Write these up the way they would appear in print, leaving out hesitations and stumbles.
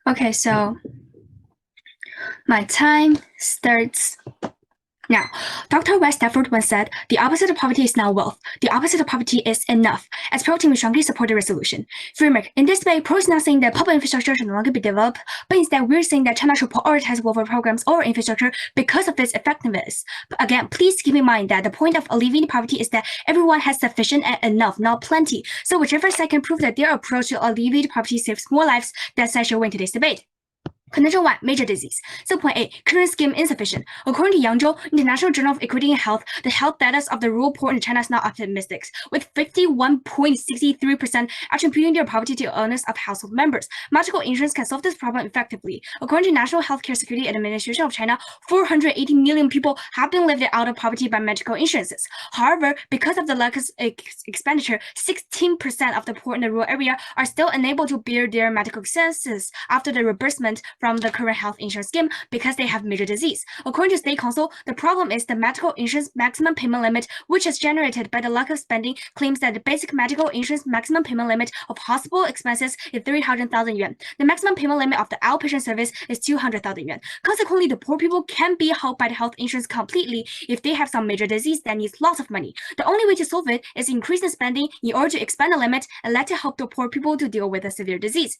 Okay, so my time starts now. Dr. West Stafford once said, the opposite of poverty is not wealth. The opposite of poverty is enough. As pro team, we strongly support the resolution. Framework. In this way, pro is not saying that public infrastructure should no longer be developed, but instead we're saying that China should prioritize welfare programs over infrastructure because of its effectiveness. But again, please keep in mind that the point of alleviating poverty is that everyone has sufficient and enough, not plenty. So whichever side can prove that their approach to alleviate poverty saves more lives, that side should win today's debate. Condition 1, major disease. So point A, current scheme insufficient. According to Yangzhou International Journal of Equity and Health, the health status of the rural poor in China is not optimistic, with 51.63% attributing their poverty to illness of household members. Medical insurance can solve this problem effectively. According to National Healthcare Security Administration of China, 480 million people have been lifted out of poverty by medical insurances. However, because of the lack of expenditure, 16% of the poor in the rural area are still unable to bear their medical expenses after the reimbursement from the current health insurance scheme because they have major disease. According to State Council, the problem is the medical insurance maximum payment limit, which is generated by the lack of spending, claims that the basic medical insurance maximum payment limit of hospital expenses is 300,000 yuan. The maximum payment limit of the outpatient service is 200,000 yuan. Consequently, the poor people can be helped by the health insurance completely if they have some major disease that needs lots of money. The only way to solve it is increase the spending in order to expand the limit and let it help the poor people to deal with a severe disease.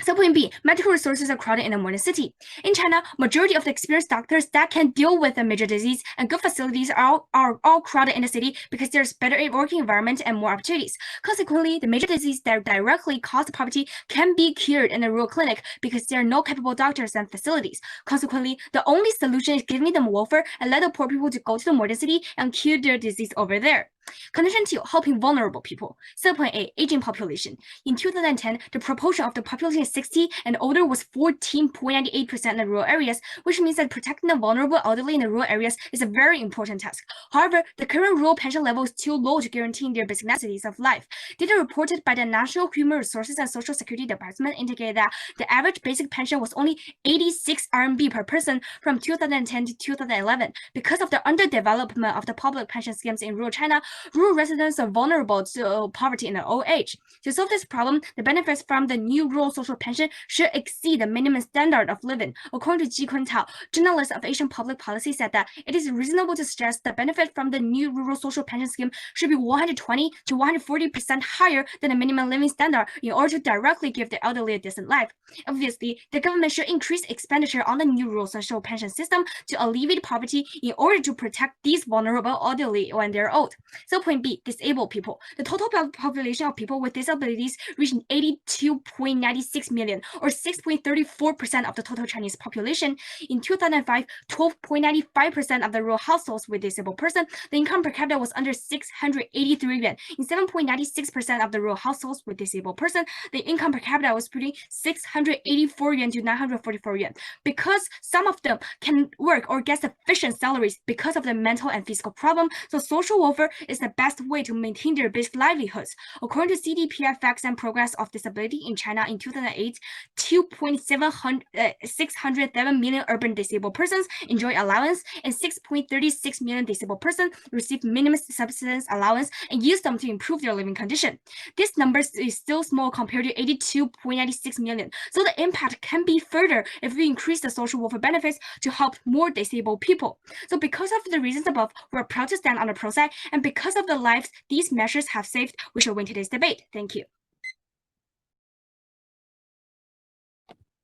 So point B, medical resources are crowded in a modern city. In China, majority of the experienced doctors that can deal with a major disease and good facilities are all crowded in the city because there's better working environment and more opportunities. Consequently, the major disease that directly cause poverty can be cured in a rural clinic because there are no capable doctors and facilities. Consequently, the only solution is giving them welfare and let the poor people to go to the modern city and cure their disease over there. Condition 2, helping vulnerable people. 7.8, aging population. In 2010, the proportion of the population 60 and older was 14.98% in the rural areas, which means that protecting the vulnerable elderly in the rural areas is a very important task. However, the current rural pension level is too low to guarantee their basic necessities of life. Data reported by the National Human Resources and Social Security Department indicate that the average basic pension was only 86 RMB per person from 2010 to 2011. Because of the underdevelopment of the public pension schemes in rural China, rural residents are vulnerable to poverty in their old age. To solve this problem, the benefits from the new rural social pension should exceed the minimum standard of living. According to Ji Kuntao, journalist of Asian Public Policy, said that it is reasonable to suggest the benefit from the new rural social pension scheme should be 120 to 140% higher than the minimum living standard in order to directly give the elderly a decent life. Obviously, the government should increase expenditure on the new rural social pension system to alleviate poverty in order to protect these vulnerable elderly when they're old. So point B, disabled people. The total population of people with disabilities reached 82.96 million, or 6.34% of the total Chinese population. In 2005, 12.95% of the rural households with disabled person, the income per capita was under 683 yuan. In 7.96% of the rural households with disabled person, the income per capita was between 684 yuan to 944 yuan. Because some of them can work or get sufficient salaries because of their mental and physical problem, so social welfare is the best way to maintain their basic livelihoods. According to CDP Facts and Progress of Disability in China in 2008, 2.607 million urban disabled persons enjoy allowance, and 6.36 million disabled persons receive minimum subsistence allowance and use them to improve their living condition. This number is still small compared to 82.96 million, so the impact can be further if we increase the social welfare benefits to help more disabled people. So because of the reasons above, we're proud to stand on the pro side, and because of the lives these measures have saved, we shall win today's debate. Thank you.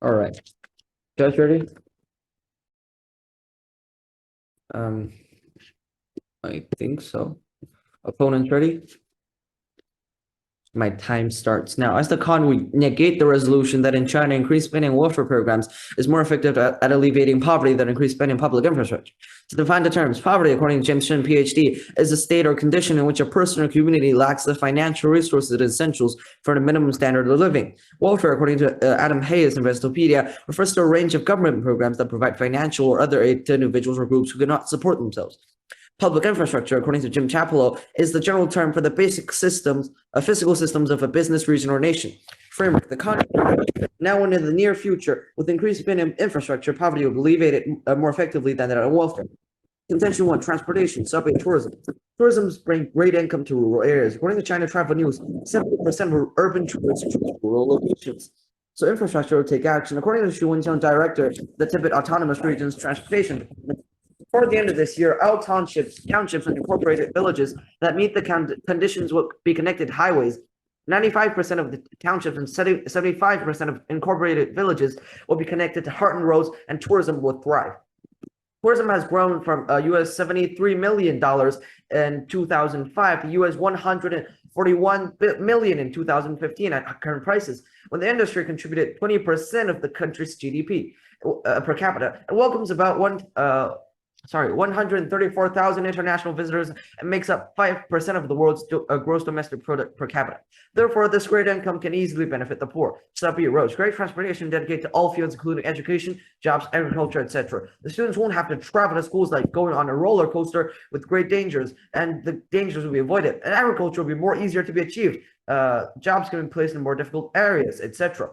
All right. Judge ready? I think so. Opponents ready? My time starts now. As the con, we negate the resolution that in China, increased spending on welfare programs is more effective at alleviating poverty than increased spending on public infrastructure. To define the terms, poverty, according to James Shin, PhD, is a state or condition in which a person or community lacks the financial resources and essentials for the minimum standard of living. Welfare, according to Adam Hayes, Investopedia, refers to a range of government programs that provide financial or other aid to individuals or groups who cannot support themselves. Public infrastructure, according to Jim Chapello, is the general term for the basic systems, physical systems of a business, region, or nation. Framework, the concept now and in the near future, with increased spending in infrastructure, poverty will be alleviated more effectively than that on welfare. Contention 1, transportation, subway, tourism. Tourism brings great income to rural areas. According to China Travel News, 70% of urban tourists choose rural locations. So infrastructure will take action. According to Xu Wenqiang, director, the Tibet Autonomous Region's Transportation, before the end of this year, all townships, and incorporated villages that meet the conditions will be connected to highways. 95% of the townships and 75% of incorporated villages will be connected to hardened roads, and tourism will thrive. Tourism has grown from US $73 million in 2005 to US $141 million in 2015 at current prices, when the industry contributed 20% of the country's GDP per capita, and welcomes about 134,000 international visitors and makes up 5% of the world's gross domestic product per capita. Therefore, this great income can easily benefit the poor. Subway roads, great transportation dedicated to all fields, including education, jobs, agriculture, etc. The students won't have to travel to schools like going on a roller coaster with great dangers, and the dangers will be avoided. And agriculture will be more easier to be achieved. Jobs can be placed in more difficult areas, etc.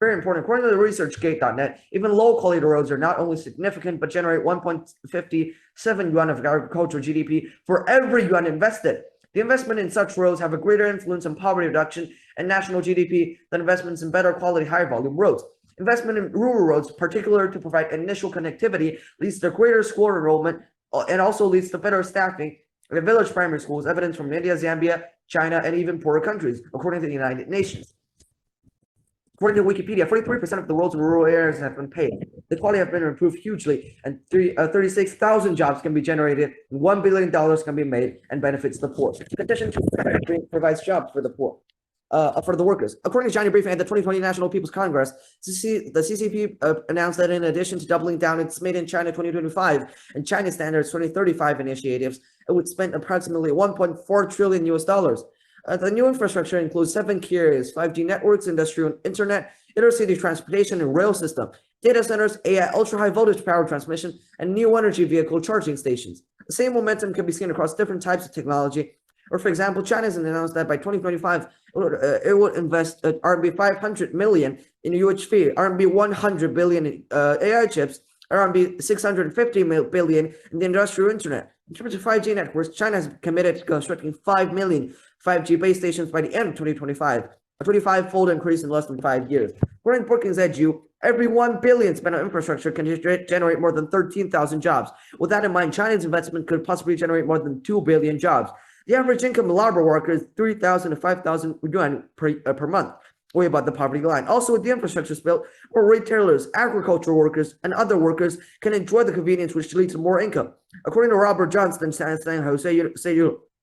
Very important. According to the researchgate.net, even low-quality roads are not only significant, but generate 1.57 yuan of agricultural GDP for every yuan invested. The investment in such roads have a greater influence on poverty reduction and national GDP than investments in better quality, high-volume roads. Investment in rural roads, particularly to provide initial connectivity, leads to greater school enrollment and also leads to better staffing in village primary schools, evidence from India, Zambia, China, and even poorer countries, according to the United Nations. According to Wikipedia, 43% of the roads in rural areas have been paved. The quality has been improved hugely, and 36,000 jobs can be generated, and $1 billion can be made and benefits the poor. In addition to provides jobs for the poor, for the workers. According to China Briefing at the 2020 National People's Congress, the CCP announced that in addition to doubling down its Made in China 2025 and China Standards 2035 initiatives, it would spend approximately $1.4 trillion US. The new infrastructure includes 7 key areas: 5G networks, industrial internet, intercity transportation and rail system, data centers, AI ultra-high voltage power transmission, and new energy vehicle charging stations. The same momentum can be seen across different types of technology. Or, for example, China has announced that by 2025, it will invest RMB 500 million in UHV, RMB 100 billion in AI chips, RMB 650 billion in the industrial internet. In terms of 5G networks, China has committed to constructing 5 million 5G base stations by the end of 2025, a 25-fold increase in less than 5 years. According to Brookings Edu, every 1 billion spent on infrastructure can generate more than 13,000 jobs. With that in mind, China's investment could possibly generate more than 2 billion jobs. The average income of a labor worker is 3,000 to 5,000 yuan per month, way above the poverty line. Also, with the infrastructure built, more retailers, agricultural workers, and other workers can enjoy the convenience, which leads to more income. According to Robert Johnston, San Jose State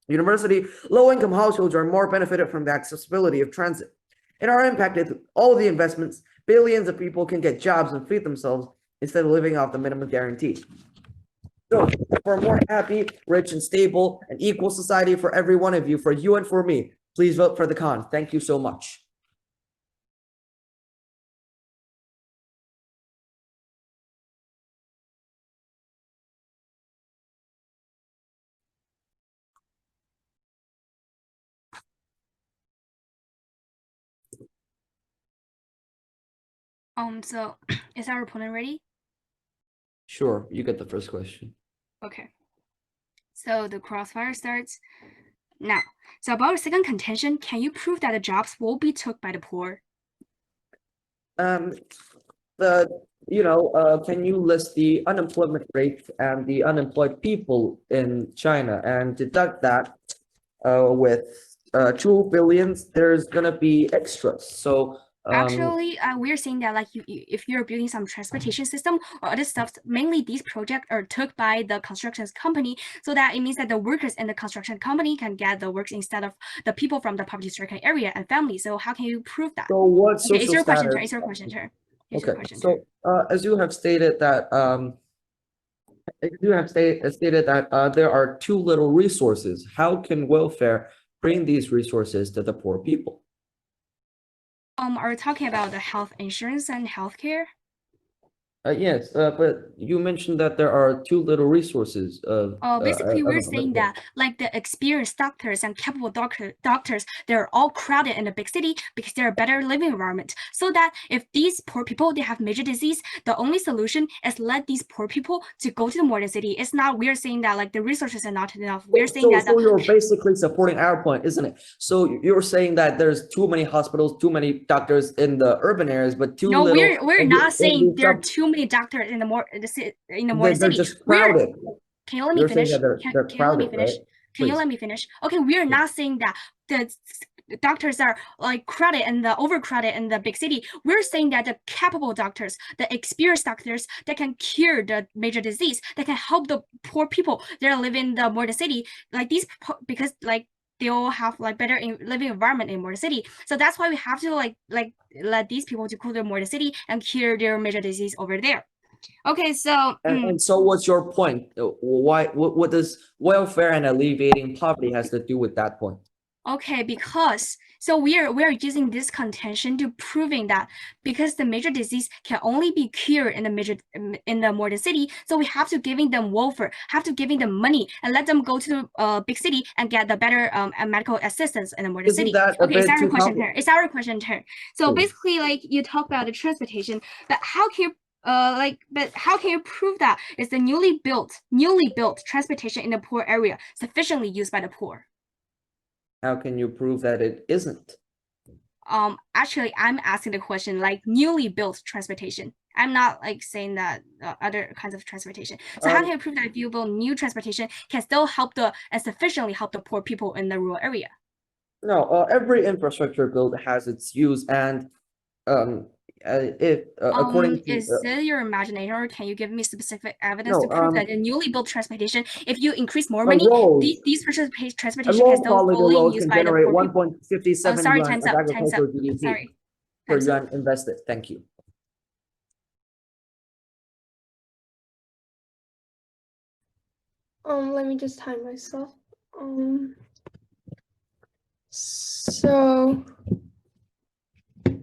University, low-income households are more benefited from the accessibility of transit. In our impact, all the investments, billions of people can get jobs and feed themselves instead of living off the minimum guarantee. So, for a more happy, rich, and stable, and equal society for every one of you, for you and for me, please vote for the con. Thank you so much. So is our opponent ready? Sure, you get the first question. Okay. So the crossfire starts now. So about our second contention, can you prove that the jobs will be took by the poor? Can you list the unemployment rate and the unemployed people in China and deduct that with 2 billion? There's gonna be extras. So actually, we're saying that like if you're building some transportation system or other stuff, mainly these projects are took by the construction company, so that it means that the workers in the construction company can get the works instead of the people from the poverty-stricken area and family. So how can you prove that? So what social it's your status? question. It's your question, turn. Okay. So as you have stated that there are too little resources. How can welfare bring these resources to the poor people? Are we talking about the health insurance and healthcare? Yes, but you mentioned that there are too little resources of. Basically, I we're don't know, saying that like the experienced doctors and capable doctors, they're all crowded in a big city because they're a better living environment. So that if these poor people they have major disease, the only solution is let these poor people to go to the modern city. It's not we're saying that like the resources are not enough. We're saying that So you're basically supporting our point, isn't it? So you're saying that there's too many hospitals, too many doctors in the urban areas, but too no, little. we're not saying there are sub- too many doctors in the modern They're city. just crowded. Can you let me You're saying finish? that they're Can you let me crowded, finish? right? Can you Please. let me finish? Okay, we're not saying that the doctors are like crowded and the overcrowded in the big city. We're saying that the capable doctors, the experienced doctors that can cure the major disease, that can help the poor people that live in the modern city, like these because like they all have like better living environment in modern city. So that's why we have to like let these people to go to modern city and cure their major disease over there. Okay, so And so what's your point? Why, what does welfare and alleviating poverty has to do with that point? okay, because so we're using this contention to proving that because the major disease can only be cured in the modern city, so we have to giving them welfare, have to giving them money and let them go to the big city and get the better medical assistance in the modern Isn't city. that a Okay, it's bit our too question complicated? turn. It's our question turn. So Please. basically, like you talk about the transportation, but how can you but how can you prove that it's the newly built transportation in the poor area sufficiently used by the poor? How can you prove that it isn't? Actually, I'm asking the question like newly built transportation. I'm not like saying that other kinds of transportation. So how can you prove that if you build new transportation can still help and sufficiently help the poor people in the rural area? No, every infrastructure build has its use, and if according to Is it your imagination, or can you give me specific evidence to no, prove that in newly built transportation, if you increase more a money, road, these a transportation can low still quality fully road used can by the generate poor people? 1.57 Sorry, yuan time's of up. Time's up. agricultural GDP Sorry, per time's up. yuan invested. Thank you. Let me just time myself. So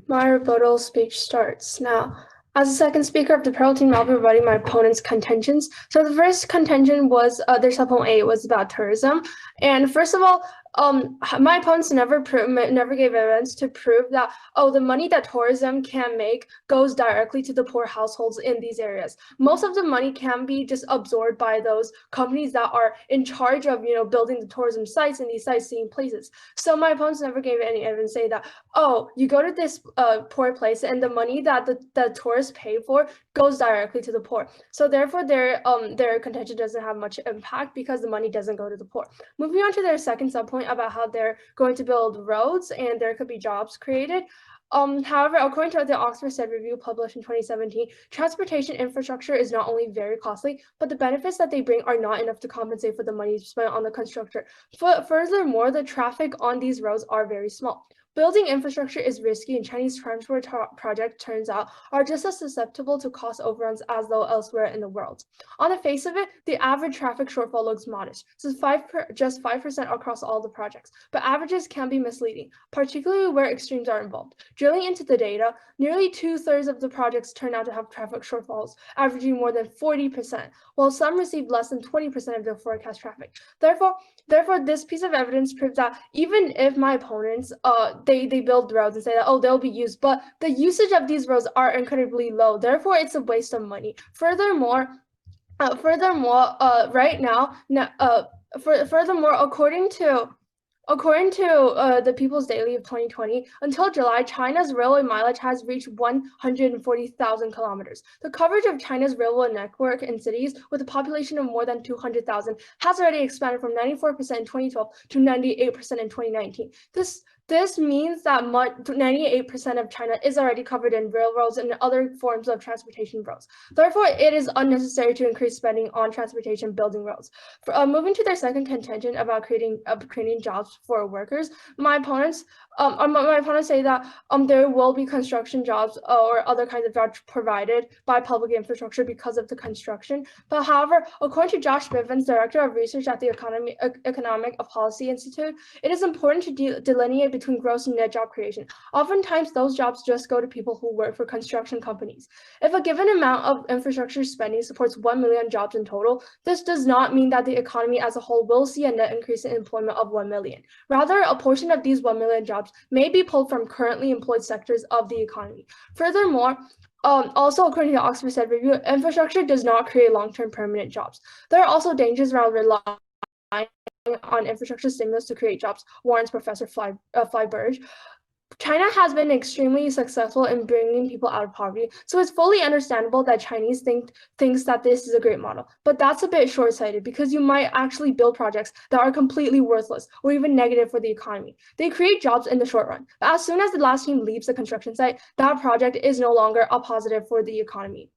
my rebuttal speech starts now. As the second speaker of the parallel team, I'll be rebutting my opponent's contentions. So the first contention was their supplement A was about tourism. And first of all, my opponents never gave evidence to prove that the money that tourism can make goes directly to the poor households in these areas. Most of the money can be just absorbed by those companies that are in charge of building the tourism sites in these sightseeing places. So my opponents never gave any evidence say that you go to this poor place and the money that the tourists pay for goes directly to the poor. So therefore their contention doesn't have much impact because the money doesn't go to the poor. Moving on to their second subpoint about how they're going to build roads and there could be jobs created. However, according to the Oxford Said Review published in 2017, transportation infrastructure is not only very costly, but the benefits that they bring are not enough to compensate for the money spent on the construction. Furthermore, the traffic on these roads are very small. Building infrastructure is risky, and Chinese transport projects, turns out, are just as susceptible to cost overruns as though elsewhere in the world. On the face of it, the average traffic shortfall looks modest, so just 5% across all the projects. But averages can be misleading, particularly where extremes are involved. Drilling into the data, nearly 2/3 of the projects turn out to have traffic shortfalls, averaging more than 40%, while some received less than 20% of their forecast traffic. Therefore, this piece of evidence proves that even if my opponents they build roads and say that they'll be used, but the usage of these roads are incredibly low. Therefore, it's a waste of money. Furthermore, right now, furthermore, according to the People's Daily of 2020, until July, China's railway mileage has reached 140,000 kilometers. The coverage of China's railway network in cities with a population of more than 200,000 has already expanded from 94% in 2012 to 98% in 2019. This means that 98% of China is already covered in railroads and other forms of transportation roads. Therefore, it is unnecessary to increase spending on transportation building roads. Moving to their second contention about creating jobs for workers, my opponents my opponents say that there will be construction jobs or other kinds of jobs provided by public infrastructure because of the construction. But however, according to Josh Bivens, director of research at the Economic Policy Institute, it is important to delineate between gross and net job creation. Oftentimes, those jobs just go to people who work for construction companies. If a given amount of infrastructure spending supports 1 million jobs in total, this does not mean that the economy as a whole will see a net increase in employment of 1 million. Rather, a portion of these 1 million jobs may be pulled from currently employed sectors of the economy. Furthermore, also according to the Oxford Said Review, infrastructure does not create long-term permanent jobs. There are also dangers around relying on infrastructure stimulus to create jobs, warns Professor Flyburge. China has been extremely successful in bringing people out of poverty, so it's fully understandable that Chinese thinks that this is a great model. But that's a bit short-sighted because you might actually build projects that are completely worthless or even negative for the economy. They create jobs in the short run, but as soon as the last team leaves the construction site, that project is no longer a positive for the economy.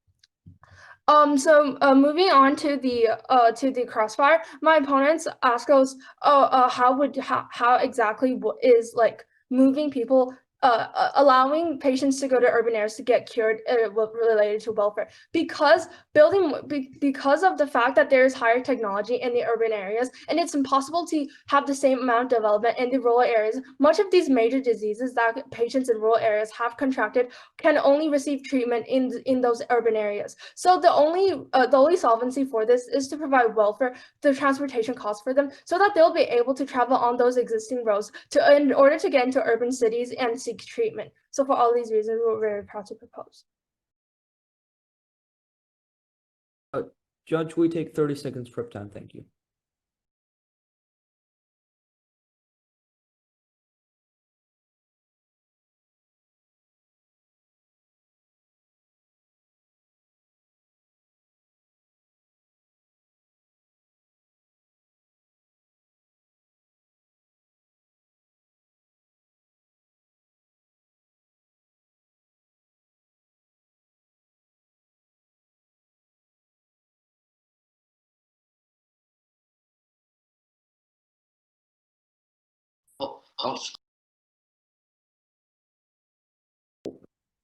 Moving on to the crossfire, my opponents ask us, how exactly is like moving people, allowing patients to go to urban areas to get cured related to welfare, because of the fact that there is higher technology in the urban areas and it's impossible to have the same amount of development in the rural areas. Much of these major diseases that patients in rural areas have contracted can only receive treatment in those urban areas. So the only solvency for this is to provide welfare, the transportation costs for them, so that they'll be able to travel on those existing roads in order to get into urban cities and seek treatment. So for all these reasons, we're very proud to propose. Judge, we take 30 seconds prep time. Thank you.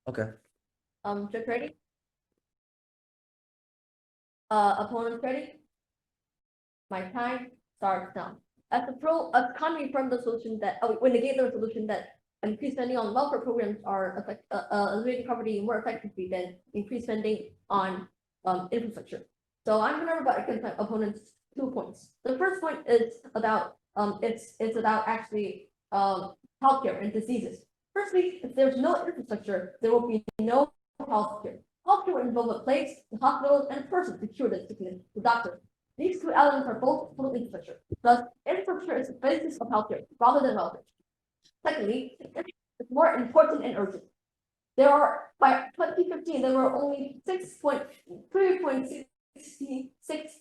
Okay. Judge ready? Opponents ready? My time starts now. As coming from the solution that, when they gave the solution that increased spending on welfare programs are alleviating poverty more effectively than increased spending on infrastructure. So I'm going to rebut against my opponent's 2 points. The first point is about it's about actually healthcare and diseases. Firstly, if there's no infrastructure, there will be no healthcare. Healthcare will involve a place, the hospitals, and a person to cure the sickness, the doctor. These two elements are both total infrastructure. Thus, infrastructure is the basis of healthcare rather than welfare. Secondly, it's more important and urgent. By 2015, there were only 3.66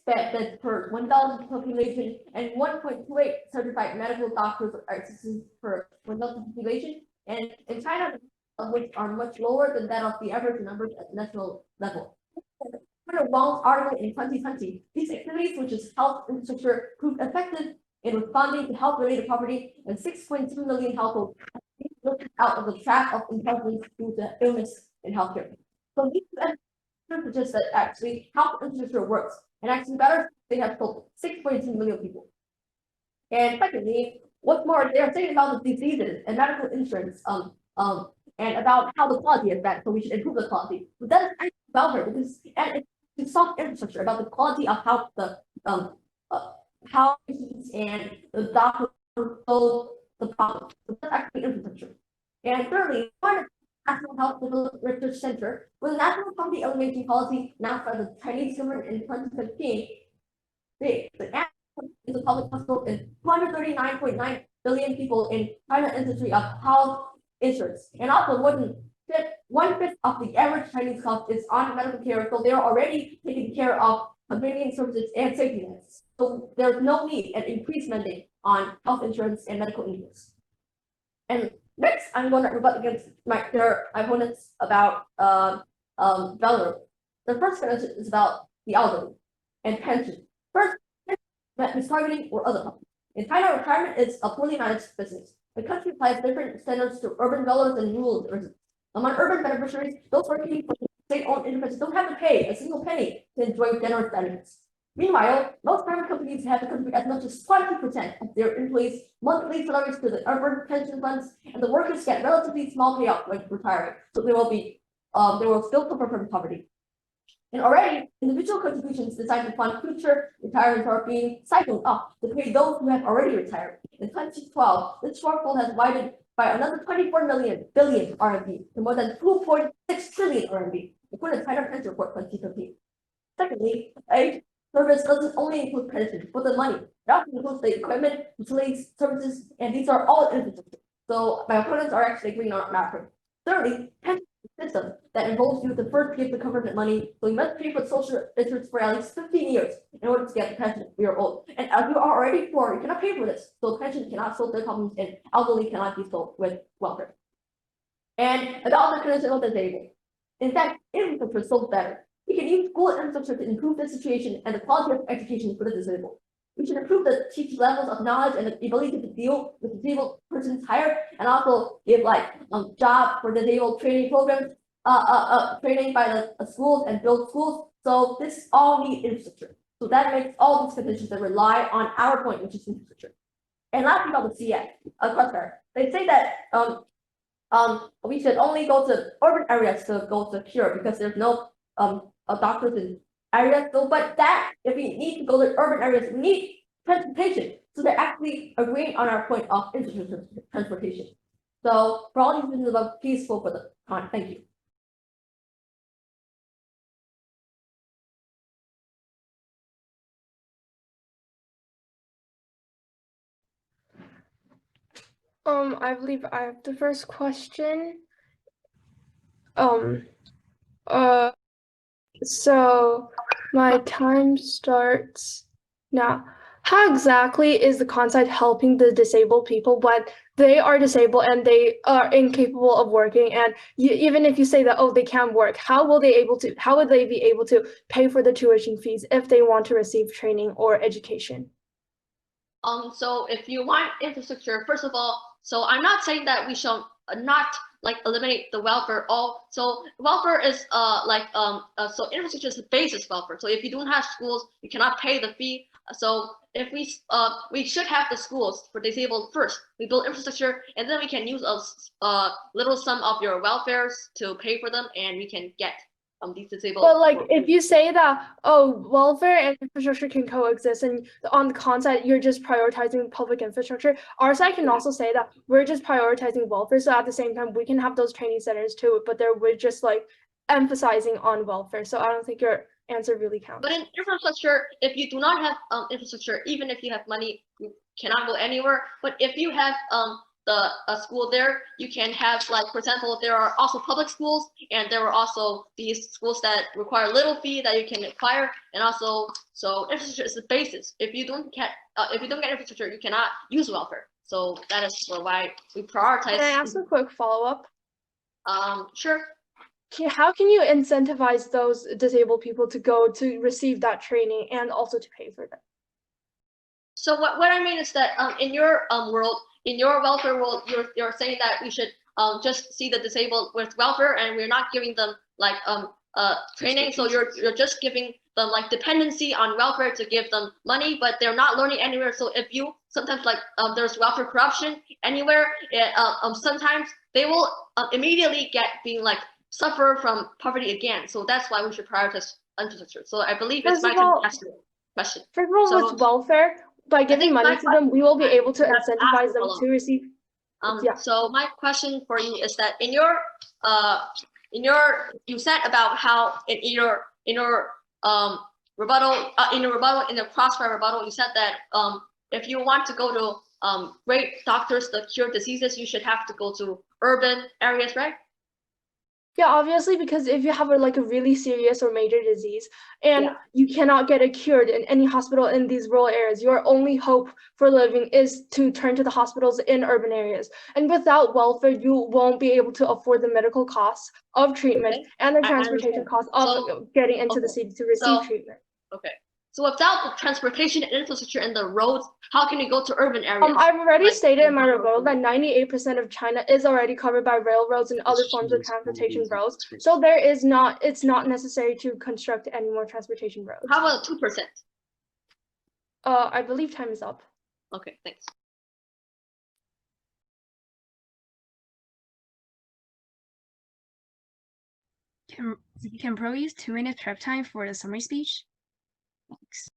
beds per 1,000 population and 1.28 certified medical doctors or assistants per 1,000 population. And in China, which are much lower than that of the average numbers at national level. Wong's article in 2020, these activities, which is health infrastructure, proved effective in responding to health-related poverty, and 6.2 million households looked out of the trap of intelligence due to illness in healthcare. So these suggest that actually health infrastructure works, and actually better, they have told 6.2 million people. And secondly, what's more, they are saying about the diseases and medical insurance, and about how the quality is bad, so we should improve the quality. But that is actually welfare because it's soft infrastructure about the quality of how the how patients and the doctors solve the problem. So that's actually infrastructure. And thirdly, part of the National Health Development Research Center with the National Poverty Elimination Policy announced by the Chinese government in 2015. The the public hospital is 239.9 billion people in China industry of health insurance, and also more than 1/5 of the average Chinese cost is on medical care, so they are already taking care of convenience services and safety nets. So there's no need and increased spending on health insurance and medical insurance. And next, I'm going to rebut against their opponents about value. The first question is about the elderly and pension. First, mistargeting or other problems. In China, retirement is a poorly managed business. the country applies different standards to urban dwellers and rural residents. Among urban beneficiaries, those working for state-owned enterprises don't have to pay a single penny to enjoy generous benefits. Meanwhile, most private companies have to contribute as much as 20% of their employees' monthly salaries to the urban pension funds, and the workers get relatively small payout when retiring. So they will still suffer from poverty. And already, individual contributions designed to fund future retirements are being cycled up to pay those who have already retired. In 2012, this shortfall has widened by another 24 billion RMB to more than 2.6 trillion RMB, according to China Pension Report 2015. Secondly, a service doesn't only include pension, but the money. It also includes the equipment, utilities, services, and these are all infrastructure. So my opponents are actually agreeing on that point. Thirdly, pension system that involves you to first give the government money, so you must pay for social insurance for at least 15 years in order to get the pension when you're old. And as you are already poor, you cannot pay for this. So pension cannot solve their problems, and elderly cannot be solved with welfare. And about the condition of the disabled. In fact, infrastructure solves better. We can use school infrastructure to improve the situation and the quality of education for the disabled. We should improve the teachers' levels of knowledge and the ability to deal with disabled persons higher, and also give job for disabled training programs, training by the schools and build schools. So this all need infrastructure. So that makes all these conditions that rely on our point, which is infrastructure. And lastly, about the CX, cluster. They say that we should only go to urban areas to go to cure because there's no doctors in areas. So, but that if we need to go to urban areas, we need transportation. So they're actually agreeing on our point of infrastructure transportation. So for all these reasons, please vote for the con. Thank you. I believe I have the first question. So my time starts now. How exactly is the concept helping the disabled people when they are disabled and they are incapable of working? And even if you say that, oh, they can work, how would they be able to pay for the tuition fees if they want to receive training or education? So if you want infrastructure, first of all, so I'm not saying that we shall not eliminate the welfare. So welfare is so infrastructure is the basis welfare. So if you don't have schools, you cannot pay the fee. So if we should have the schools for disabled first. We build infrastructure, and then we can use a little sum of your welfares to pay for them, and we can get these disabled. But if you say that, oh, welfare and infrastructure can coexist, and on the concept you're just prioritizing public infrastructure, our side can also say that we're just prioritizing welfare. So at the same time, we can have those training centers too, but we're just emphasizing on welfare. So I don't think your answer really counts. But in infrastructure, if you do not have infrastructure, even if you have money, you cannot go anywhere. But if you have a school there, you can have for example, there are also public schools, and there are also these schools that require little fee that you can acquire, and also so infrastructure is the basis. If you don't get infrastructure, you cannot use welfare. So that is why we prioritize. Can I ask a quick follow-up? Sure. How can you incentivize those disabled people to go to receive that training and also to pay for them? So what I mean is that in your world, in your welfare world, you're saying that we should just see the disabled with welfare, and we're not giving them training. So you're just giving them dependency on welfare to give them money, but they're not learning anywhere. So if you sometimes there's welfare corruption anywhere, sometimes they will immediately suffer from poverty again. So that's why we should prioritize infrastructure. So I believe it's my turn to ask the question. First of all, with welfare, by giving money to them, we will be able to incentivize them to receive. So my question for you is that in your you said about how in your rebuttal in the crossfire rebuttal, you said that if you want to go to great doctors to cure diseases, you should have to go to urban areas, right? Yeah, obviously, because if you have a really serious or major disease and you cannot get it cured in any hospital in these rural areas, your only hope for living is to turn to the hospitals in urban areas. And without welfare, you won't be able to afford the medical costs of treatment and the transportation costs of getting into the city to receive treatment. Okay. So without the transportation and infrastructure and the roads, how can you go to urban areas? I've already Like- stated in my rebuttal that 98% of China is already covered by railroads and other forms of transportation roads. So it's not necessary to construct any more transportation roads. How about 2%? I believe time is up. Okay, thanks. Can Pro use 2 minute prep time for the summary speech? Thanks.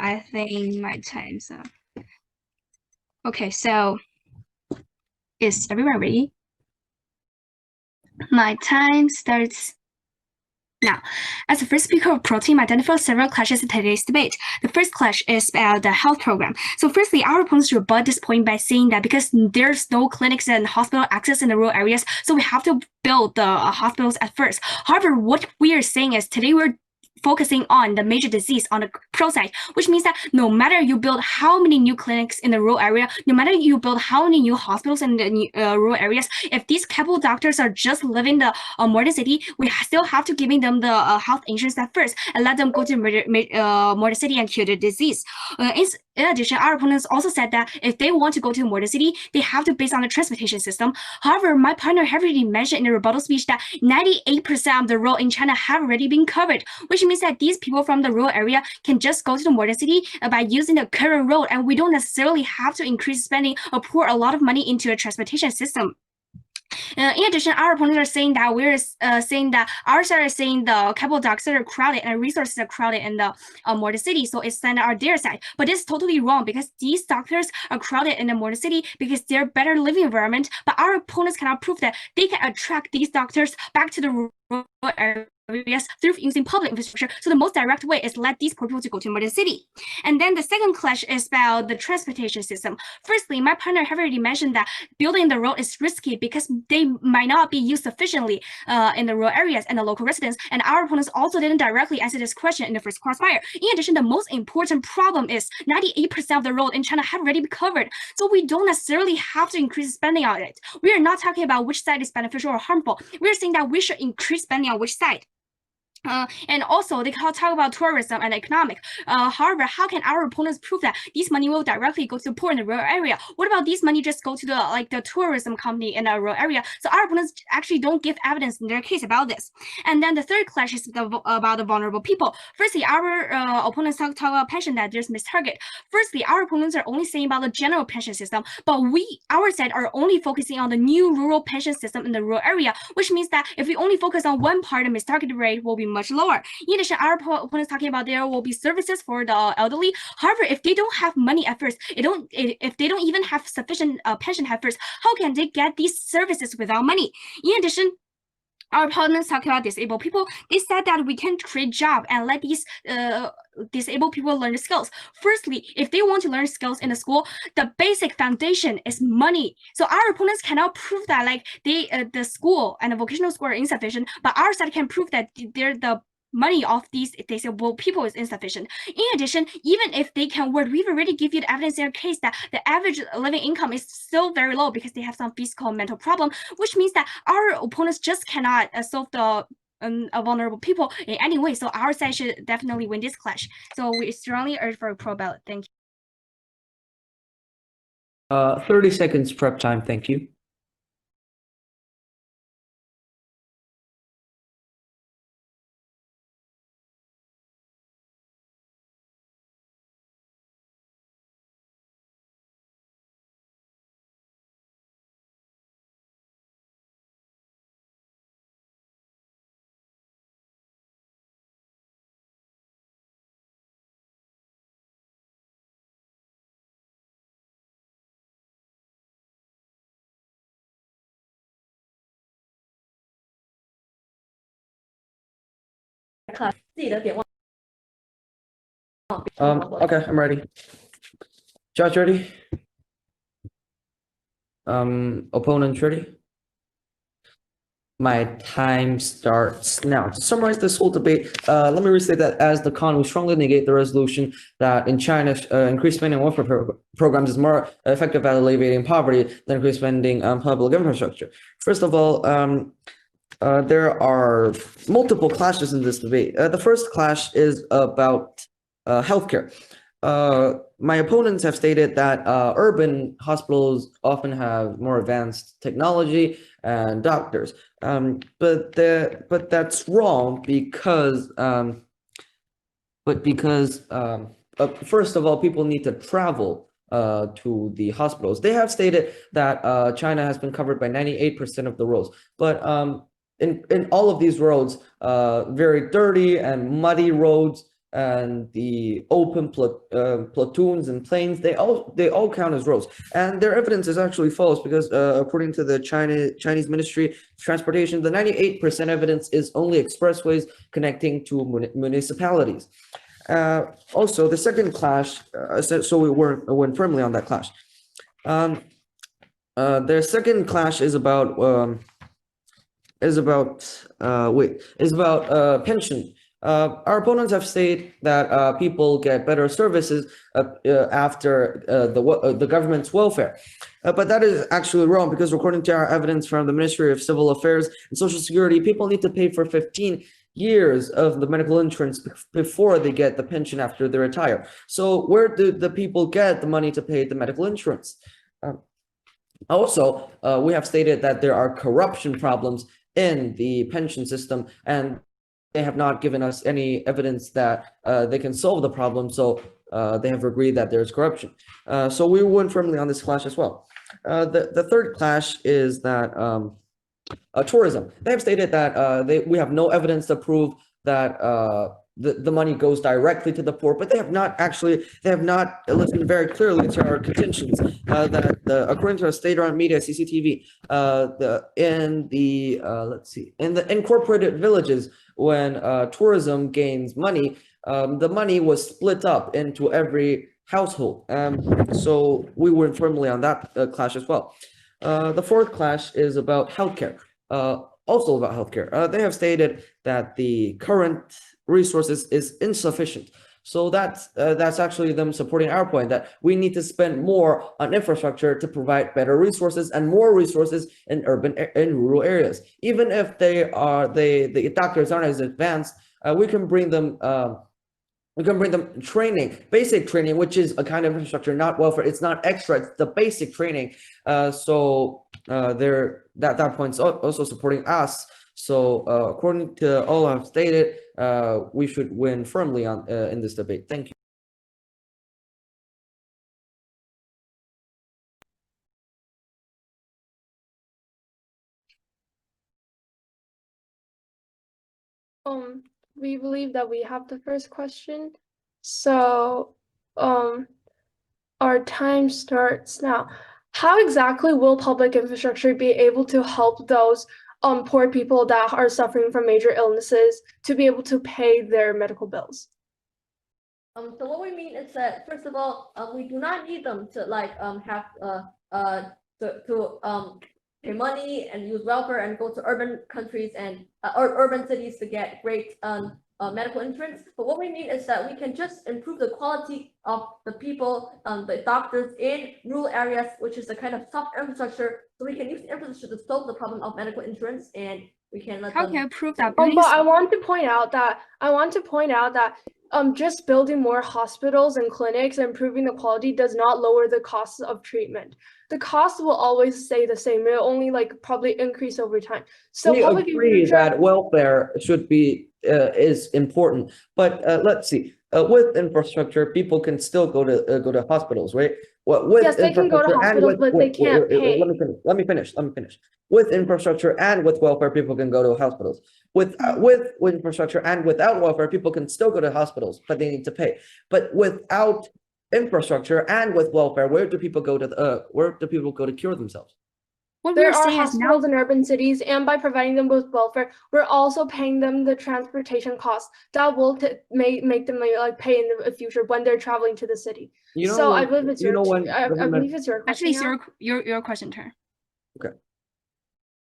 I think my time's up. Okay, so is everyone ready? My time starts now. As the first speaker of Pro Team, identify several clashes in today's debate. The first clash is about the health program. So firstly, our opponents rebut this point by saying that because there's no clinics and hospital access in the rural areas, so we have to build the hospitals at first. However, what we are saying is today we're focusing on the major disease on the pro side, which means that no matter you build how many new clinics in the rural area, no matter you build how many new hospitals in the rural areas, if these capital doctors are just living the modern city, we still have to giving them the health insurance at first and let them go to modern city and cure the disease. In addition, our opponents also said that if they want to go to modern city, they have to base on the transportation system. However, my partner have already mentioned in the rebuttal speech that 98% of the road in China have already been covered, which means that these people from the rural area can just go to the modern city by using the current road, and we don't necessarily have to increase spending or pour a lot of money into a transportation system. In addition, our opponents are saying that we're saying that our side is saying the capital doctors are crowded and resources are crowded in the modern city, so it's then our their side. But this is totally wrong because these doctors are crowded in the modern city because they're better living environment. But our opponents cannot prove that they can attract these doctors back to the rural areas through using public infrastructure. So the most direct way is let these poor people to go to modern city. And then the second clash is about the transportation system. Firstly, my partner have already mentioned that building the road is risky because they might not be used sufficiently in the rural areas and the local residents. And our opponents also didn't directly answer this question in the first crossfire. In addition, the most important problem is 98% of the road in China have already been covered. So we don't necessarily have to increase spending on it. We are not talking about which side is beneficial or harmful. We're saying that we should increase spending on which side. And also they talk about tourism and economic. However, how can our opponents prove that this money will directly go to the poor in the rural area? What about this money just go to the tourism company in the rural area? So our opponents actually don't give evidence in their case about this. And then the third clash is about the vulnerable people. Firstly, our opponents talk about pension that there's mistarget. Firstly, our opponents are only saying about the general pension system, but our side are only focusing on the new rural pension system in the rural area, which means that if we only focus on one part, the mistarget rate will be much lower. In addition, our opponent is talking about there will be services for the elderly. However, if they don't have money at first, if they don't even have sufficient pension at first, how can they get these services without money? In addition, our opponents talking about disabled people. They said that we can create job and let these disabled people learn the skills. Firstly, if they want to learn skills in the school, the basic foundation is money. So our opponents cannot prove that like the school and the vocational school are insufficient, but our side can prove that the money of these disabled people is insufficient. In addition, even if they can work, we've already give you the evidence in our case that the average living income is still very low because they have some physical and mental problem, which means that our opponents just cannot solve the vulnerable people in any way. So our side should definitely win this clash. So we strongly urge for a pro ballot. Thank you. 30 seconds prep time. Thank you. class 自己的点忘。Okay, I'm ready. Judge ready? Opponent ready? My time starts now. To summarize this whole debate, let me restate that as the con, we strongly negate the resolution that in China, increased spending on welfare programs is more effective at alleviating poverty than increased spending on public infrastructure. First of all, there are multiple clashes in this debate. The first clash is about healthcare. My opponents have stated that urban hospitals often have more advanced technology and doctors, but that's wrong because first of all, people need to travel to the hospitals. They have stated that China has been covered by 98% of the roads, but in all of these roads, very dirty and muddy roads, and the open platoons and planes, they all count as roads, and their evidence is actually false because according to the Chinese Ministry of Transportation, the 98% evidence is only expressways connecting to municipalities. Also, the second clash, so we went firmly on that clash. Their second clash is about pension. Our opponents have stated that people get better services after the government's welfare, but that is actually wrong because according to our evidence from the Ministry of Civil Affairs and Social Security, people need to pay for 15 years of the medical insurance before they get the pension after they retire. So where do the people get the money to pay the medical insurance? Also, we have stated that there are corruption problems in the pension system, and they have not given us any evidence that they can solve the problem. So they have agreed that there's corruption. So we went firmly on this clash as well. The third clash is that tourism. They have stated that we have no evidence to prove that the money goes directly to the poor, but they have not listened very clearly to our contentions that according to a state-run media CCTV, in the incorporated villages, when tourism gains money, the money was split up into every household. So we went firmly on that clash as well. The fourth clash is about healthcare. Also about healthcare. They have stated that the current resources is insufficient. So that's actually them supporting our point that we need to spend more on infrastructure to provide better resources and more resources in urban and rural areas. Even if the doctors aren't as advanced, we can bring them training, basic training, which is a kind of infrastructure, not welfare. It's not extra, it's the basic training. So that point's also supporting us. So according to all I've stated, we should win firmly on in this debate. Thank you. we believe that we have the first question. So, our time starts now. How exactly will public infrastructure be able to help those poor people that are suffering from major illnesses to be able to pay their medical bills? So what we mean is that, first of all, we do not need them to have pay money and use welfare and go to urban countries and or urban cities to get great medical insurance. But what we mean is that we can just improve the quality of the people, the doctors in rural areas, which is a kind of soft infrastructure. So we can use the infrastructure to solve the problem of medical insurance, and we can let How them. can you prove that? But I want to point out that just building more hospitals and clinics and improving the quality does not lower the costs of treatment. The cost will always stay the same. It will only probably increase over time. So We public agree infrastructure, that welfare should be is important, but let's see. With infrastructure, people can still go to hospitals, right? With yes, they can go to infrastructure and hospitals, with- but they with- can't pay. Let me finish. With infrastructure and with welfare, people can go to hospitals. With infrastructure and without welfare, people can still go to hospitals, but they need to pay. But without infrastructure and with welfare, where do people go to cure themselves? What There we're are saying is now hospitals in urban cities, and by providing them with welfare, we're also paying them the transportation costs that will make them pay in the future when they're traveling to the city. You know, So I when- believe it's you your know when I government- believe it's your question. actually it's now. your question turn.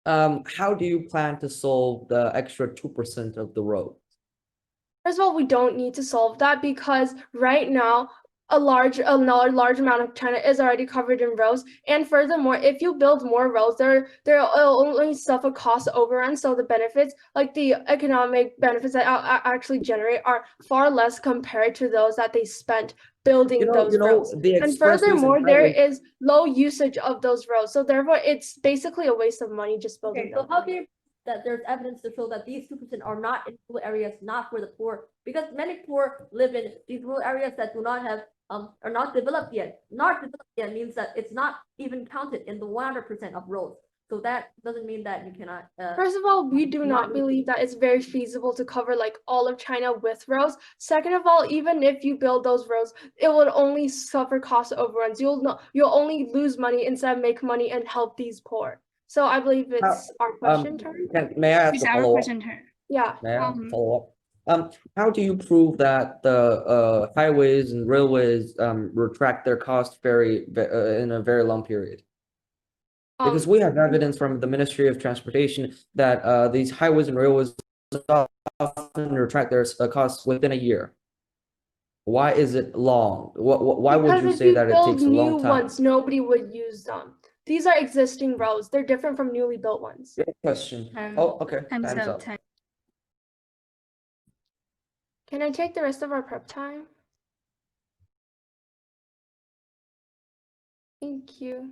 How do you plan to solve the extra 2% of the road? First of all, we don't need to solve that because right now a large amount of China is already covered in roads. And furthermore, if you build more roads, there only suffer cost overruns. So the benefits, like the economic benefits that actually generate, are far less compared to those that they spent building those roads. the And expressways furthermore, and there highways- is low usage of those roads. So therefore, it's basically a waste of money just building Okay, so them. how can you that there's evidence to show that these 2% are not in rural areas, not for the poor? Because many poor live in these rural areas that do not have are not developed yet. Not developed yet means that it's not even counted in the 100% of roads. So that doesn't mean that you cannot. First of all, we do not believe that it's very feasible to cover all of China with roads. Second of all, even if you build those roads, it would only suffer cost overruns. You'll only lose money instead of make money and help these poor. So I believe it's our question turn. May I ask It's a our follow-up? question turn. Yeah. May I ask a follow-up? How do you prove that the highways and railways retract their cost in a very long period? Because we have evidence from the Ministry of Transportation that these highways and railways often retract their costs within a year. Why is it long? Why would Because you if say that it build takes a new long time? ones, nobody would use them. These are existing roads. They're different from newly built ones. Good question. Time- Oh, okay. Time's Time's up. up. Time. Can I take the rest of our prep time? Thank you.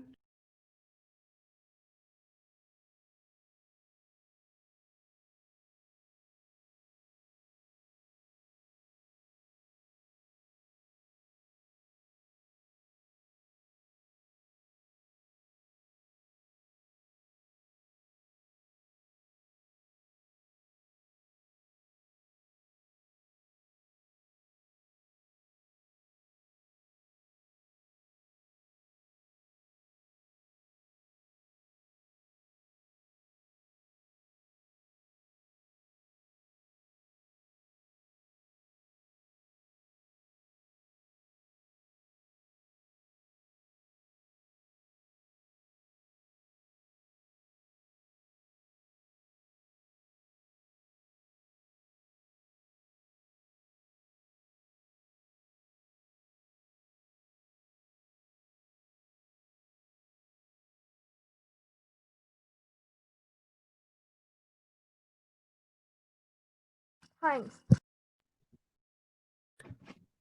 Thanks.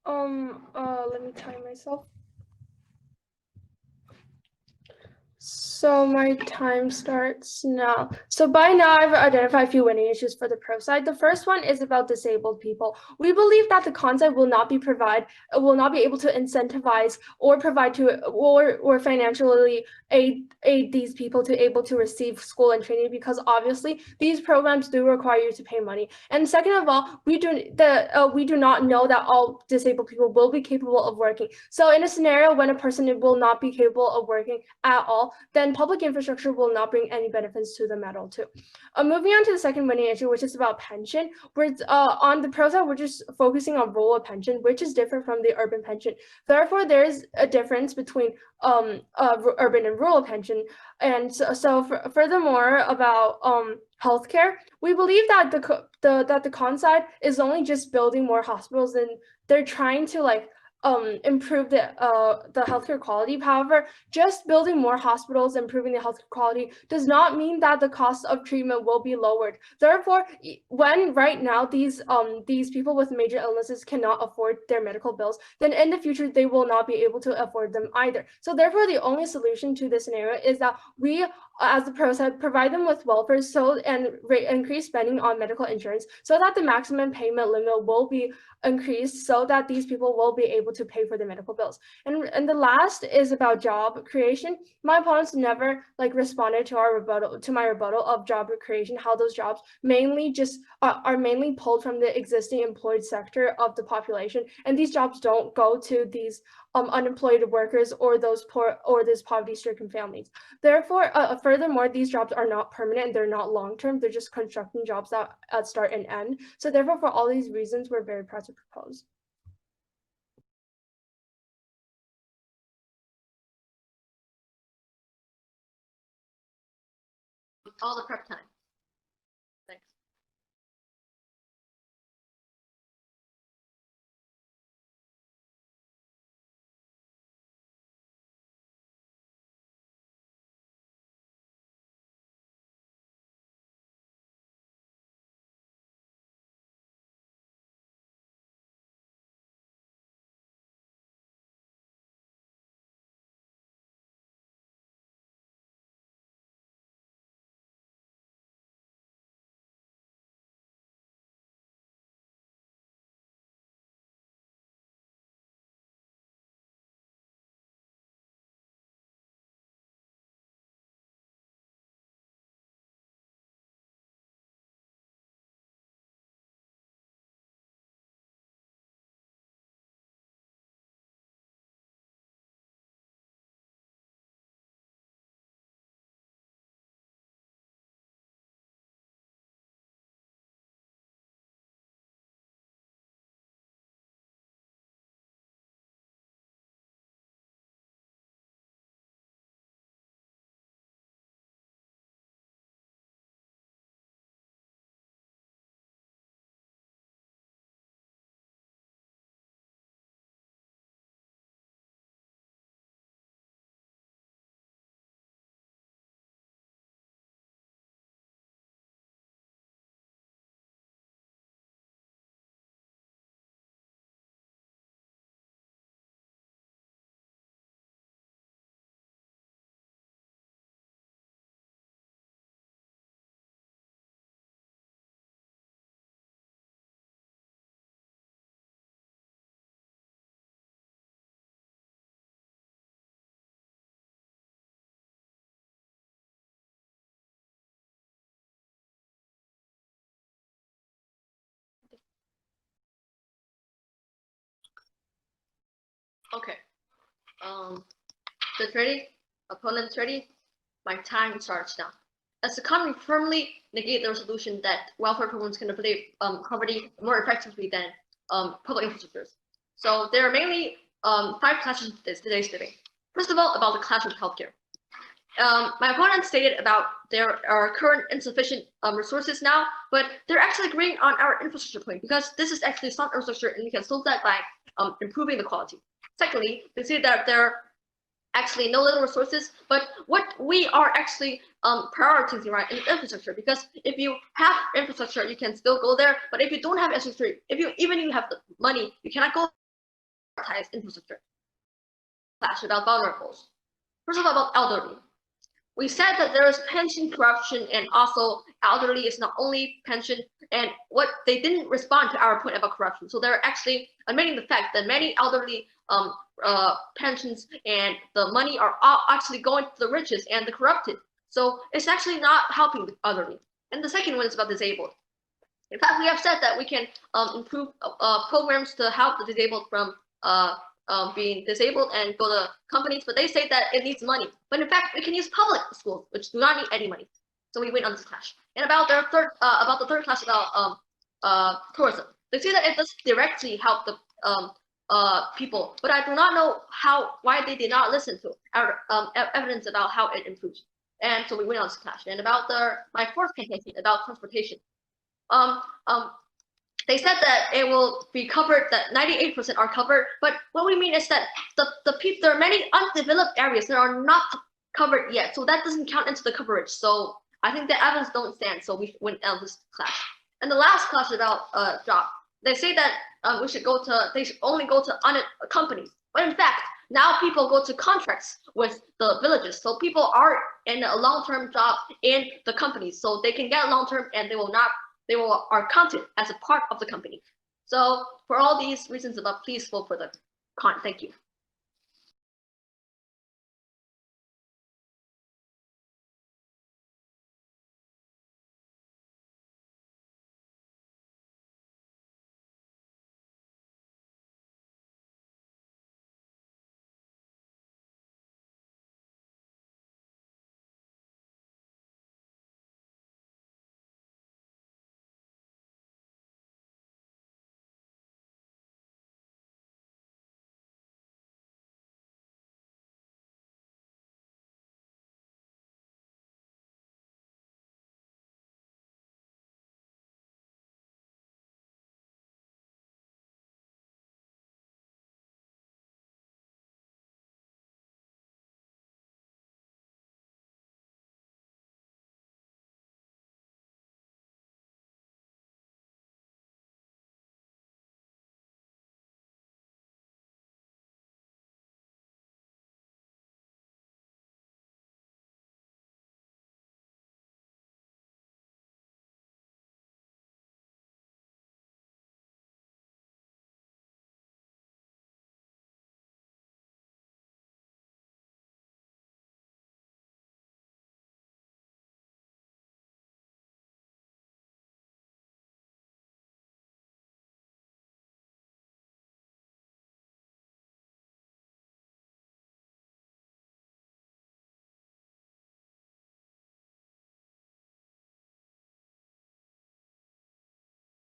Let me time myself. So my time starts now. So by now I've identified a few winning issues for the pro side. The first one is about disabled people. We believe that the con side will not be able to incentivize or provide to or financially aid these people to able to receive school and training, because obviously these programs do require you to pay money. And second of all, we do not know that all disabled people will be capable of working. So in a scenario when a person will not be capable of working at all, then public infrastructure will not bring any benefits to them at all too. Moving on to the second winning issue, which is about pension. On the pro side, we're just focusing on rural pension, which is different from the urban pension. Therefore, there is a difference between urban and rural pension. And furthermore, about healthcare, we believe that the con side is only just building more hospitals, and they're trying to improve the healthcare quality. However, just building more hospitals, improving the healthcare quality does not mean that the cost of treatment will be lowered. Therefore, when right now these people with major illnesses cannot afford their medical bills, then in the future they will not be able to afford them either. So therefore, the only solution to this scenario is that we, as the pro side, provide them with welfare and increase spending on medical insurance so that the maximum payment limit will be increased, so that these people will be able to pay for their medical bills. And the last is about job creation. My opponents never responded to my rebuttal of job creation, how those jobs mainly just are mainly pulled from the existing employed sector of the population, and these jobs don't go to these unemployed workers or those poor or these poverty-stricken families. Therefore, furthermore, these jobs are not permanent and they're not long-term. They're just constructing jobs that start and end. So therefore, for all these reasons, we're very proud to propose. All the prep time. Thanks. Okay. That's ready? Opponents ready? My time starts now. As the economy firmly negate the resolution that welfare programs can play poverty more effectively than public infrastructures. So there are mainly 5 classes of today's debate. First of all, about the clash of healthcare. My opponent stated about there are current insufficient resources now, but they're actually agreeing on our infrastructure point, because this is actually sound infrastructure and we can solve that by improving the quality. Secondly, they say that there are actually no little resources, but what we are actually prioritizing right is infrastructure, because if you have infrastructure, you can still go there, but if you don't have infrastructure, even if you have the money, you cannot go prioritize infrastructure. Clash about vulnerables. First of all, about elderly. we said that there is pension corruption, and also elderly is not only pension, and what they didn't respond to our point about corruption. So they're actually admitting the fact that many elderly pensions and the money are actually going to the richest and the corrupted. So it's actually not helping the elderly. And the second one is about disabled. In fact, we have said that we can improve programs to help the disabled from being disabled and go to companies, but they say that it needs money. But in fact, we can use public schools, which do not need any money. So we win on this clash. And about the third clash about tourism, they say that it does directly help the people, but I do not know why they did not listen to our evidence about how it improves. And so we win on this clash. And about my fourth contention about transportation, they said that it will be covered, that 98% are covered, but what we mean is that there are many undeveloped areas that are not covered yet, so that doesn't count into the coverage. So I think the evidence don't stand, so we win on this clash. And the last clash about job, they say that they should only go to companies, but in fact, now people go to contracts with the villages, so people are in a long-term job in the companies, so they can get long-term and they are counted as a part of the company. So for all these reasons above, please vote for the con. Thank you.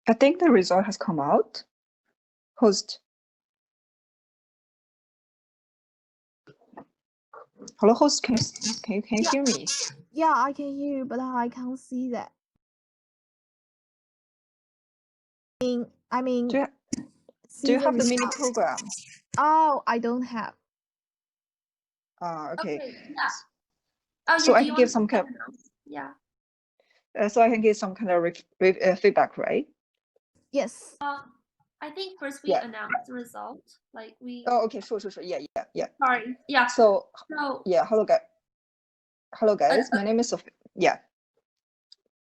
I think the result has come out. Host. Hello, host. Can you hear me? Yeah, I can hear you, but I can't see that. I mean, Do you have the mini program? Oh, I don't have. Okay. Yeah. Oh, So yeah, I do can you give want some to- kind. Yeah. So I can give some kind of feedback, right? Yes. I think first we Yeah. announce the result. Like we. Oh, okay. Sure. Yeah. Sorry. Yeah. So So. yeah. Hello, guys. My name is Sophia. Yeah.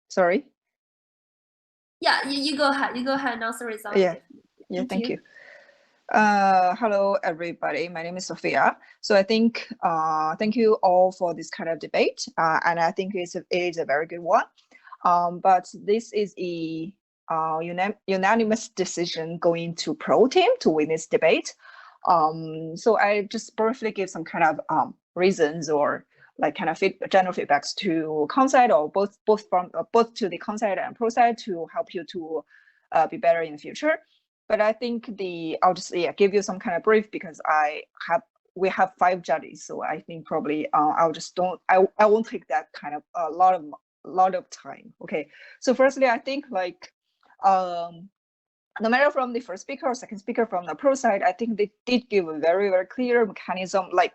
Sorry. Yeah, you go ahead. You go ahead and announce the result. Yeah. Thank you. Hello, everybody. My name is Sophia. So I think, thank you all for this kind of debate. And I think it is a very good one. But this is a unanimous decision going to pro team to win this debate. So I just briefly give some kind of reasons or like kind of general feedbacks to con side or both to the con side and pro side to help you to be better in the future. But I think I'll just give you some kind of brief because we have 5 judges, so I think probably I won't take that kind of a lot of time. Okay, so firstly, I think like no matter from the first speaker or second speaker from the pro side, I think they did give a very, very clear mechanism, like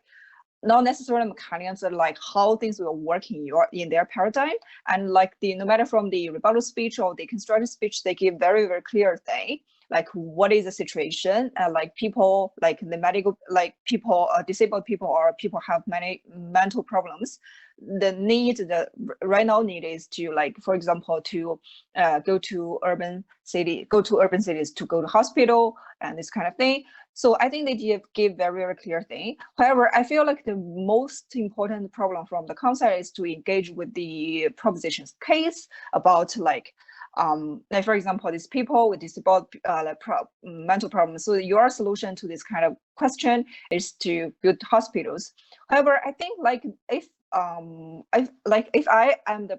not necessarily mechanisms, but like how things will work in their paradigm. And like no matter from the rebuttal speech or the constructive speech, they give very, very clear thing, like what is the situation, like people, like the medical, like people, disabled people or people have many mental problems. the need, the right now need is to, like, for example, to go to urban cities to go to hospital and this kind of thing. So I think they give very clear thing. However, I feel like the most important problem from the concept is to engage with the proposition's case about like for example, these people with mental problems. So your solution to this kind of question is to build hospitals. However, I think like if I am the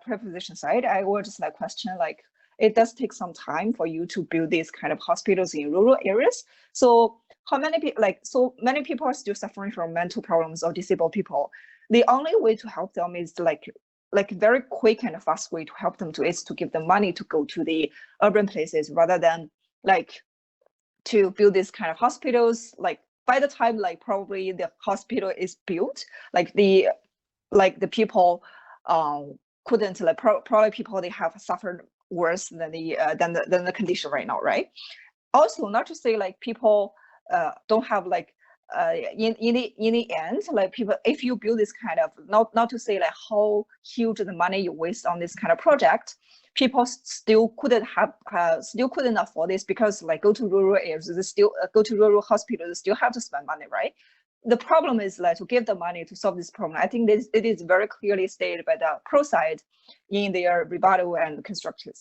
proposition side, I would just like question like it does take some time for you to build these kind of hospitals in rural areas. So how many people so many people are still suffering from mental problems or disabled people. The only way to help them is like very quick and fast way to help them is to give them money to go to the urban places rather than like to build this kind of hospitals. Like by the time like probably the hospital is built, like the people couldn't like probably people they have suffered worse than the condition right now, right? Also, not to say like people don't have like in the end, like people, if you build this kind of not to say like how huge the money you waste on this kind of project, people still couldn't afford this because like go to rural areas, they still go to rural hospitals, they still have to spend money, right? The problem is like to give the money to solve this problem. I think it is very clearly stated by the pro side in their rebuttal and constructive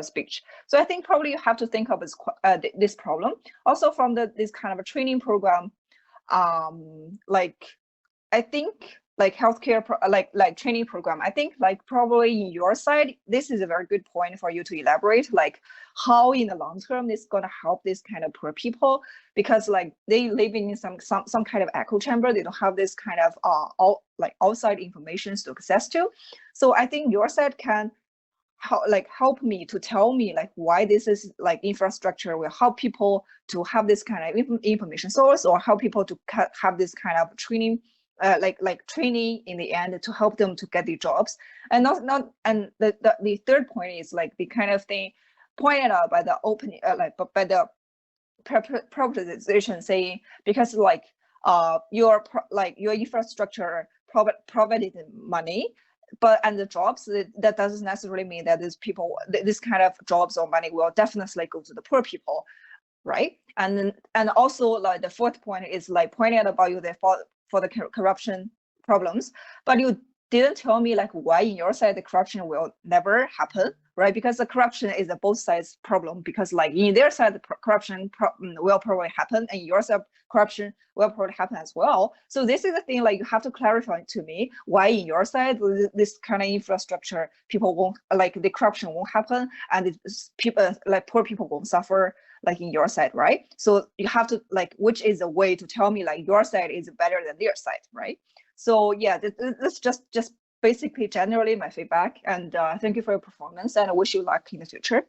speech. So I think probably you have to think of this problem also from this kind of a training program. Like I think like healthcare like training program. I think like probably in your side, this is a very good point for you to elaborate like how in the long term this is gonna help this kind of poor people, because like they live in some kind of echo chamber. They don't have this kind of outside information to access to. So I think your side can help me to tell me like why this is like infrastructure will help people to have this kind of information source, or help people to have this kind of training training in the end to help them to get the jobs. And the third point is like the kind of thing pointed out by the opening by the proposition saying, because like your infrastructure provided money, and the jobs, that doesn't necessarily mean that this kind of jobs or money will definitely go to the poor people, right? And also like the fourth point is like pointing out about you for the corruption problems, but you didn't tell me like why in your side the corruption will never happen, right? Because the corruption is a both sides problem, because like in their side the corruption will probably happen, and your side corruption will probably happen as well. So this is the thing like you have to clarify to me why in your side this kind of infrastructure people won't like the corruption won't happen, and people like poor people won't suffer like in your side, right? So you have to like which is a way to tell me like your side is better than their side, right? So yeah, this just basically generally my feedback, and thank you for your performance, and I wish you luck in the future.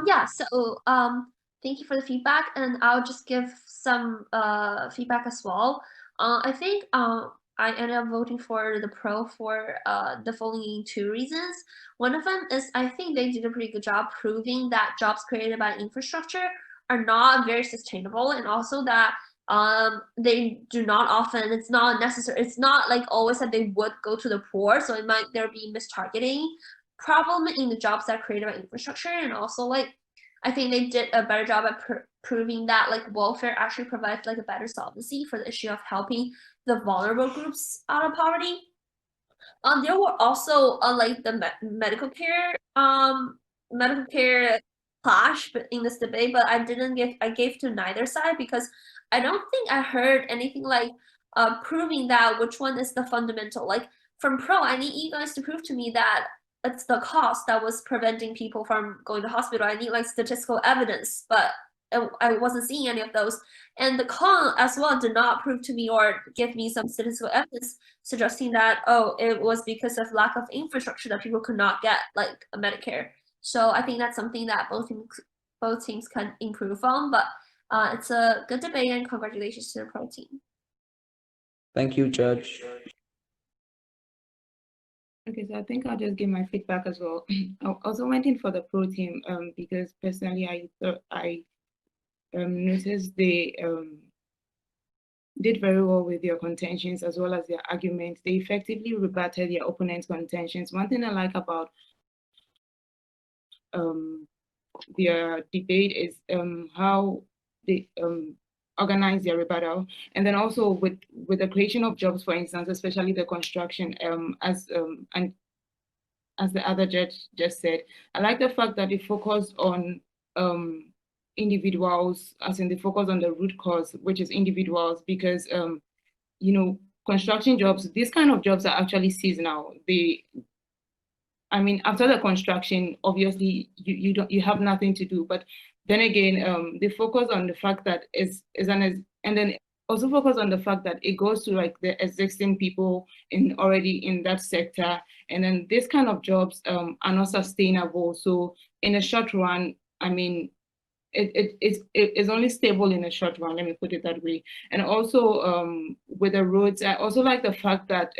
Yeah, so thank you for the feedback, and I'll just give some feedback as well. I think I ended up voting for the pro for the following two reasons. One of them is I think they did a pretty good job proving that jobs created by infrastructure are not very sustainable, and also that they do not often, it's not necessary, it's not like always that they would go to the poor, so it might there be mistargeting problem in the jobs that are created by infrastructure. And also like I think they did a better job at proving that like welfare actually provides like a better solvency for the issue of helping the vulnerable groups out of poverty. There were also like the medical care clash in this debate, but I gave to neither side because I don't think I heard anything like proving that which one is the fundamental. Like from pro, I need you guys to prove to me that it's the cost that was preventing people from going to hospital. I need like statistical evidence, but I wasn't seeing any of those. And the con as well did not prove to me or give me some statistical evidence suggesting that, oh, it was because of lack of infrastructure that people could not get like a Medicare. So I think that's something that both teams can improve on, but it's a good debate, and congratulations to the pro team. Thank you, Judge. Okay, so I think I'll just give my feedback as well. I also went in for the pro team because personally I thought I noticed they did very well with their contentions as well as their arguments. They effectively rebutted their opponent's contentions. One thing I like about their debate is how they organize their rebuttal, and then also with the creation of jobs, for instance, especially the construction, and as the other judge just said, I like the fact that they focus on individuals, as in they focus on the root cause, which is individuals, because you know, construction jobs, these kind of jobs are actually seasonal. I mean, after the construction, obviously you have nothing to do. But then again, they focus on the fact that and then also focus on the fact that it goes to like the existing people already in that sector. And then this kind of jobs are not sustainable. So in the short run, I mean, it's only stable in the short run, let me put it that way. And also with the roads, I also like the fact that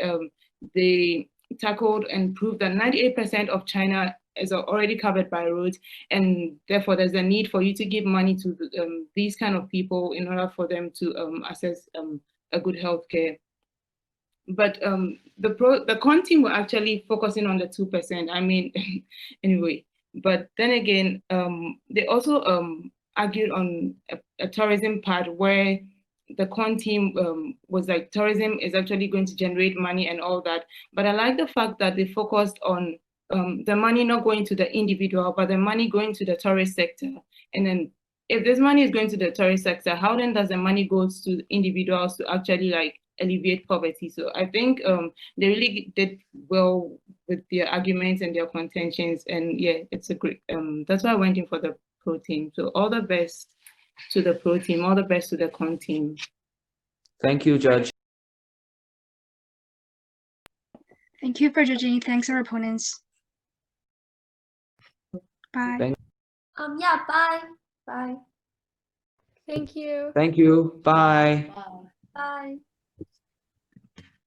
they tackled and proved that 98% of China is already covered by roads, and therefore there's a need for you to give money to these kind of people in order for them to access a good healthcare. But the con team were actually focusing on the 2%. I mean, anyway. But then again, they also argued on a tourism part where the con team was like, tourism is actually going to generate money and all that. But I like the fact that they focused on the money not going to the individual, but the money going to the tourist sector. And then if this money is going to the tourist sector, how then does the money go to individuals to actually like alleviate poverty? So I think they really did well with their arguments and their contentions, and yeah, it's a great that's why I went in for the pro team. So all the best to the pro team, all the best to the con team. Thank you, Judge. Thank you for judging. Thanks our opponents. Bye. Yeah, bye. Bye. Thank you. Thank you. Bye. Bye. Bye.